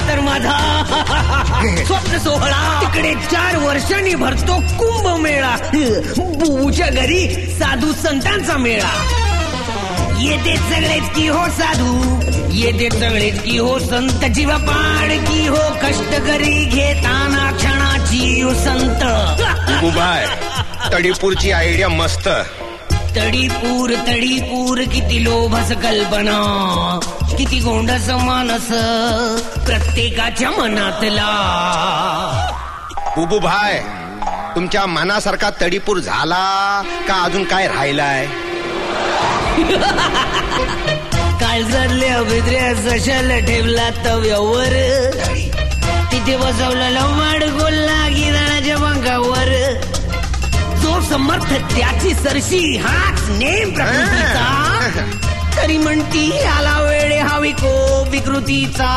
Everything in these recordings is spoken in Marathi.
तर माझा स्वप्न सोहळा तिकडे 4 वर्षांनी भरतो कुंभमेळा. बुबूच्या घरी साधू संतांचा मेळा. येते सगळेच की हो साधू, येते सगळेच की हो संत, जीवा पाड की हो कष्टकरी घेताना क्षणाची हो संत. उभाय तडीपूरची आयडिया मस्त. तडीपूर तडीपूर किती लोभस कल्पना, किती गोंडस मानस प्रत्येकाच्या मनातला. बुबू भाय तुमच्या मनासारखा तडीपूर झाला का अजून काय राहिलाय? काळजातल्या अभिद्र्या सशाल ठेवला तव्यावर, तिथे बसवलेला माड गोल्ला गिराणाच्या पंखावर. जो समर्थ त्याची सरशी हाच नेम प्रकृतीचा, तरी म्हणती आला वेळ हवी को विकृतीचा.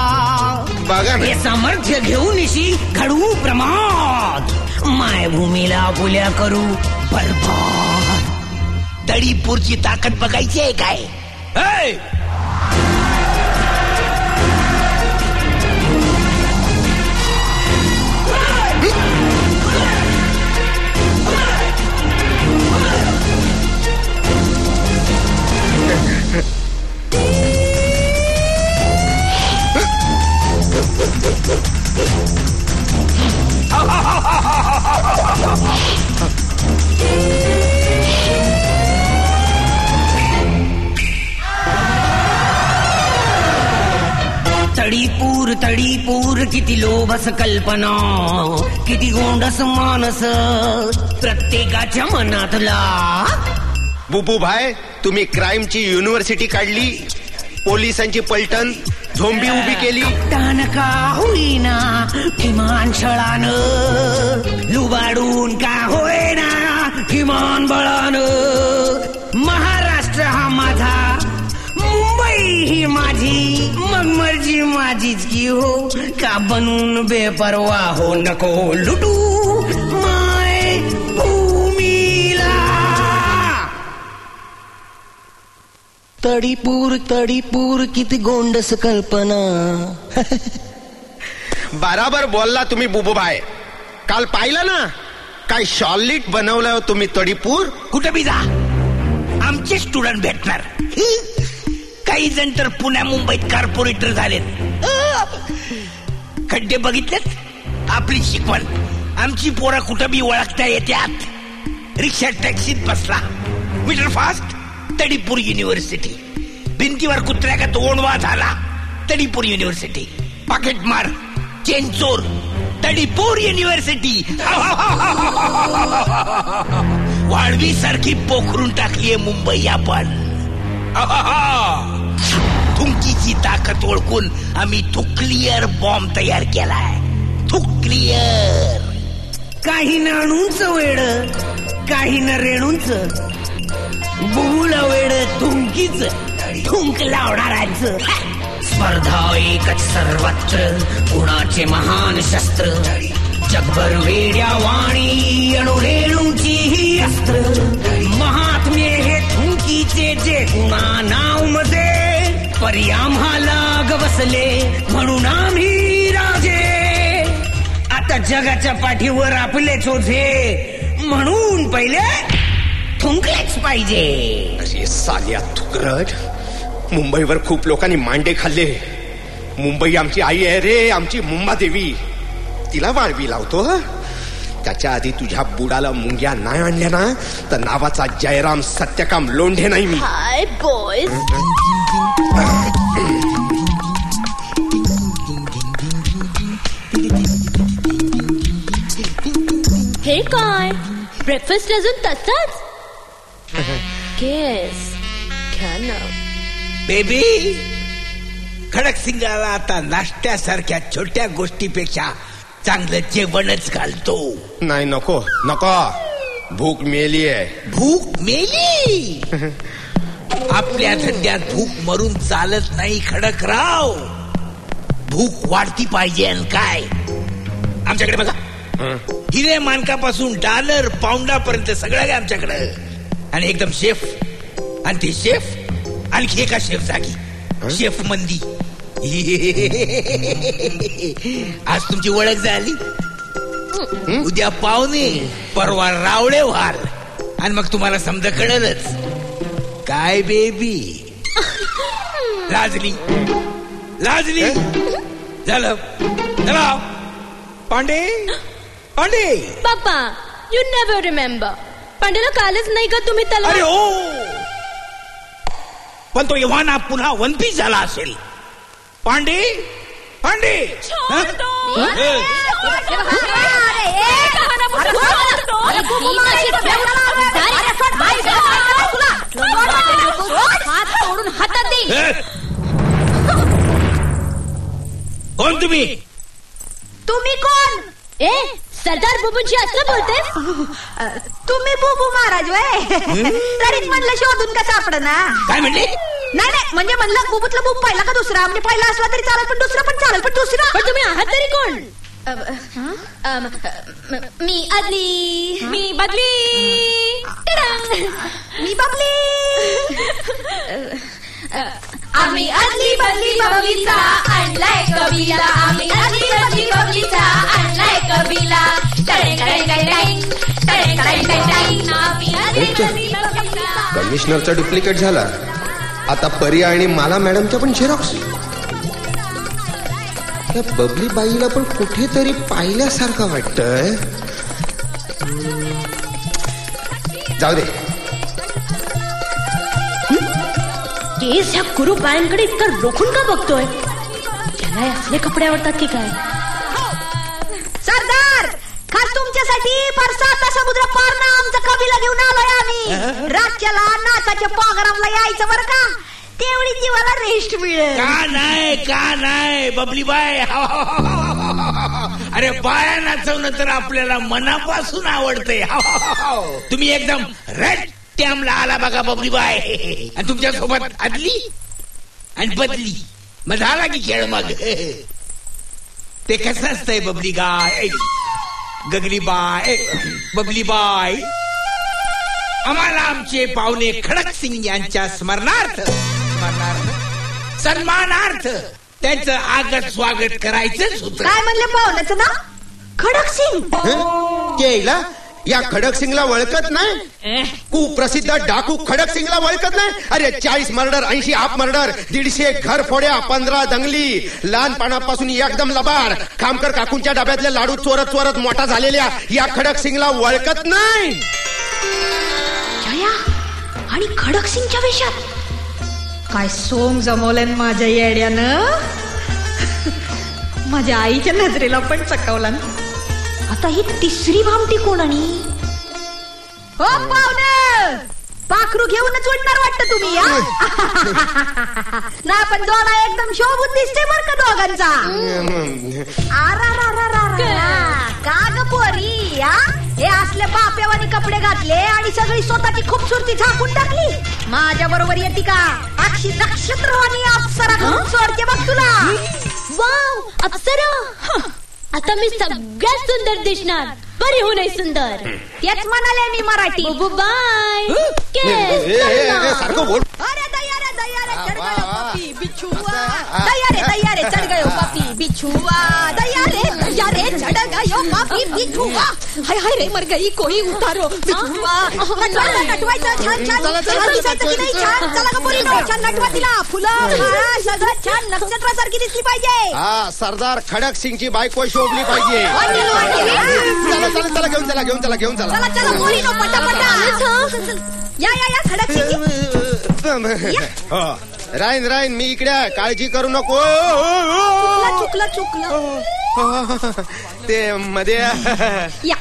बघा हे सामर्थ्य घेऊनशी घडवू प्रमाद, मायभूमीला फुल्या करू बरबाद. तडीपूरची ताकद बघायची आहे काय? तडीपूर तडीपूर किती लोभस कल्पना, किती गोंडस मानस प्रत्येकाच्या मनातला. बुबू भाई तुम्ही क्राईमची युनिव्हर्सिटी काढली, पोलिसांची पलटण झोंबी उभी केली. तान का होईना किमान छळानं, लुबाडून का होईना किमान बळानं. महाराष्ट्र हा माझा, मुंबई ही माझी, मग मर्जी माझीच की हो. का बनून बेपरवा हो नको लुटू माय भूमीला. तडीपूर तडीपूर किती गोंडस कल्पना. बराबर बोलला तुम्ही बुबू भाई. काल पाहिलं ना काय सॉलिड बनवलं तुम्ही तडीपूर. कुठं बी जा आमचे स्टुडंट भेटणार. काही जण तर पुण्या मुंबईत कॉर्पोरेटर झालेत. खड्डे बघितलेत. आपली शिकवण आमची पोरं कुठं बी ओळखता येत्यात. रिक्षा टॅक्सीत बसला, मीटर फास्ट तडीपूर युनिव्हर्सिटी. भिंतीवर कुत्र्यागत ओणवा झाला, तडीपूर युनिव्हर्सिटी. पाकिट मार चेन चोर, तडीपूर युनिव्हर्सिटी. वाळवी सारखी पोखरून टाकलीये मुंबई आपण. थुंकीची ताकद ओळखून आम्ही थुक्लिअर बॉम्ब तयार केलाय. थुक्लिअर. काही न अणूंच वेड, काही न रेणूंच, बुबूला वेड थुंकीच, थुंक लावणारांचं. स्पर्धा एकच सर्वत्र, कुणाचे महान शस्त्र. जगभर वेड्या वाणी अणुरेणूंची ही अस्त्र. महात्म्य हे थुंकीचे जे कुणा नाव मध्ये, परी आम्हाला गवसले म्हणून आम्ही राजे. आता जगाच्या पाठीवर आपलेच ओझे, म्हणून पहिले थुंकलेच पाहिजे. अरे साल्या थुकरट, मुंबईवर खूप लोकांनी मांडे खाल्ले. मुंबई आमची आई आहे रे, आमची मुंबा देवी. तिला वाळवी लावतो. त्याच्या आधी तुझ्या बुडाला मुंग्या नाही आणल्या ना तर नावाचा जयराम सत्यकाम लोंढे नाही मी. हाय बॉयज. हे काय ब्रेकफास्ट अजून तसाच. केस घ्या ना बेबी. खडक सिंगाला आता नाश्त्यासारख्या छोट्या गोष्टीपेक्षा चांगलं जेवणच घालतो. नाही नको नको, भूक मेली आहे. भूक मेली. आपल्या धंद्यात भूक मरून चालत नाही खडकराव. भूक वाढती पाहिजे. आणि काय आमच्याकडे बघा, हिरे मानकापासून डॉलर पाऊंडापर्यंत सगळं आहे आमच्याकडे. आणि एकदम शेफ. आणि ते शेफ आणखी एका शेफ जागी. शेफ मंदी आज तुमची ओळख झाली, उद्या पाहुणे, परवा रावळे व्हाल आणि मग तुम्हाला समजा कळलंच काय बेबी. लाजली लाजली झालं. चला पांडे पांडे. पप्पा, यू नेव्हर रिमेंबर. पांडेला कालच नाही का तुम्ही त्याला. अरे ओ, पण तो इव्हाना पुन्हा वन पीस झाला असेल. पांडे पांडे. हातात दे. कोण तुम्ही? तुम्ही कोण? ए, सरदार बुबूंची असं बोलतेस? तुम्ही बुबू महाराज वय. तरीच म्हणलं शोधून का सापडना. काय म्हणले? नाही नाही, म्हणजे म्हणलं बुबूतला बुब पाहिला का दुसरा. म्हणजे पहिला असला तरी चालेल, पण दुसरा पण चालेल, पण दुसरा. पण तुम्ही आहात तरी कोण? मी आदली. मी बदली. मी बबली. आम्ही आदली बदली बबलीचा आणलाय कबिला. आम्ही आदली बदली बबलीचा आणलाय कबिला. कमिशनरचा डुप्लिकेट झाला, आता पर्या आणि माला मॅडमच्या पण झेरॉक्स. त्या बबली बाईला पण कुठेतरी पाहिल्यासारखं वाटतंय. जाऊ दे. केस ह्या कुरू बायांकडे इतका रोखून का बघतोय? त्याला असले कपडे आवडतात की काय? सरदार, खास तुमच्यासाठी परसाता समुद्र पारना आमचा कबिला घेऊन आलोय आम्ही. रातच्याला नाचाच्या प्रोग्रामला यायचं बरं का. तेवढी जीवाला रेस्ट मिळेल. का नाही बबली बाय. अरे बाया नाचवणं तर आपल्याला मनापासून आवडतंय. तुम्ही एकदम रेड टॅमला आला बघा बबली बाय. आणि तुमच्या सोबत आदली आणि बदली, मग झाला की खेळ. मग ते कसं असतंय बबली गाय, गगली बाय, बबली बाय. आम्हाला आमचे पाहुणे खडक सिंग यांच्या स्मरणार्थ सन्मानार्थ त्यांचं आगत स्वागत करायचंच होतं. काय म्हणले पाहुण्याचं नाव? खडक सिंग. केला या खडक सिंगला ओळखत नाही? कुप्रसिद्ध डाकू खडक सिंगला ओळखत नाही? अरे 40 मर्डर, 80 आप मर्डर, 150 घरफोड्या, 15 दंगली, लहानपणापासून एकदम लबाड, खामकर काकूंच्या डब्यातले लाडू चोरत चोरत मोठा झालेल्या या खडक सिंगला ओळखत नाही? जया आणि खडक सिंगच्या वेशात काय सोंग जमवलं माझ्या येड्यानं. माझ्या आईच्या नजरेला पण चकवला. आता ही तिसरी भामटी कोणानी? हो पाहुणे, पाखरू घेऊनच उडणार वाटतं तुम्ही. ना पण दोघा एकदम शोभून दिसते बर का दोघांचा. का ग पोरी, हे असले बाप्यावानी कपडे घातले आणि सगळी स्वतःची खूपसुरती झाकून टाकली. माझ्या बरोबर येते का? अक्षी नक्षत्रवाणी अप्सरा घेऊन सोडते बघ तुला. वाव, अप्सरा. आता मी सगळ्यात सुंदर दिसणार. बरी हो नाही सुंदर. तेच म्हणाले मी मराठी. बुबू बाय. सारखं बोल. अरे दया रे चढ गयो पापी बिछुआ. दया रे चढ गयो पापी बिछुआ. दया रे चढ गयो पापी बिछुआ. हाय हाय रे मर गई कोई उतारो बिछुआ. नटवायचं छान छान दिसायचं की नाही छान. चला का पोरी, छान नटवा तिला. फुलं सगळं छान नक्षत्रासारखी दिसली पाहिजे. हा, सरदार खडक सिंगची बायको शोभली पाहिजे. चला घेऊन चला. चला पोरी नो पटापटा. या खडक सिंग. राईन मी इकडे, काळजी करू नको. चुकलं. ते मध्ये या.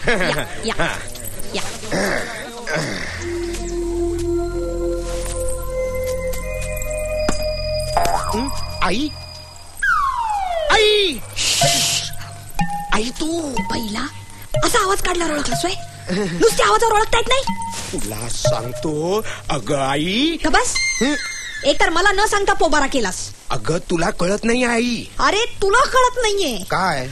आई तू पहिला असा आवाज काढला ओळखलास वय? नुसत्या आवाजावर ओळखता येत नाही? तुला सांगतो अगं आई. का बस, एक तर मला न सांगता पोबारा केलास. अगं तुला कळत नाही आई. अरे तुला कळत नाहीये काय?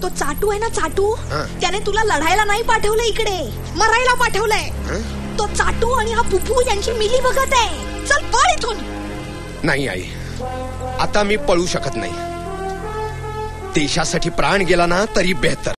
तो चाटू आहे ना, चाटू, त्याने तुला लढायला नाही पाठवलं, इकडे मरायला पाठवलंय. तो चाटू आणि हा बुबू यांची मिली बघत आहे. चल पळ इथून. नाही आई, आता मी पळू शकत नाही. देशासाठी प्राण गेला ना तरी बेहतर.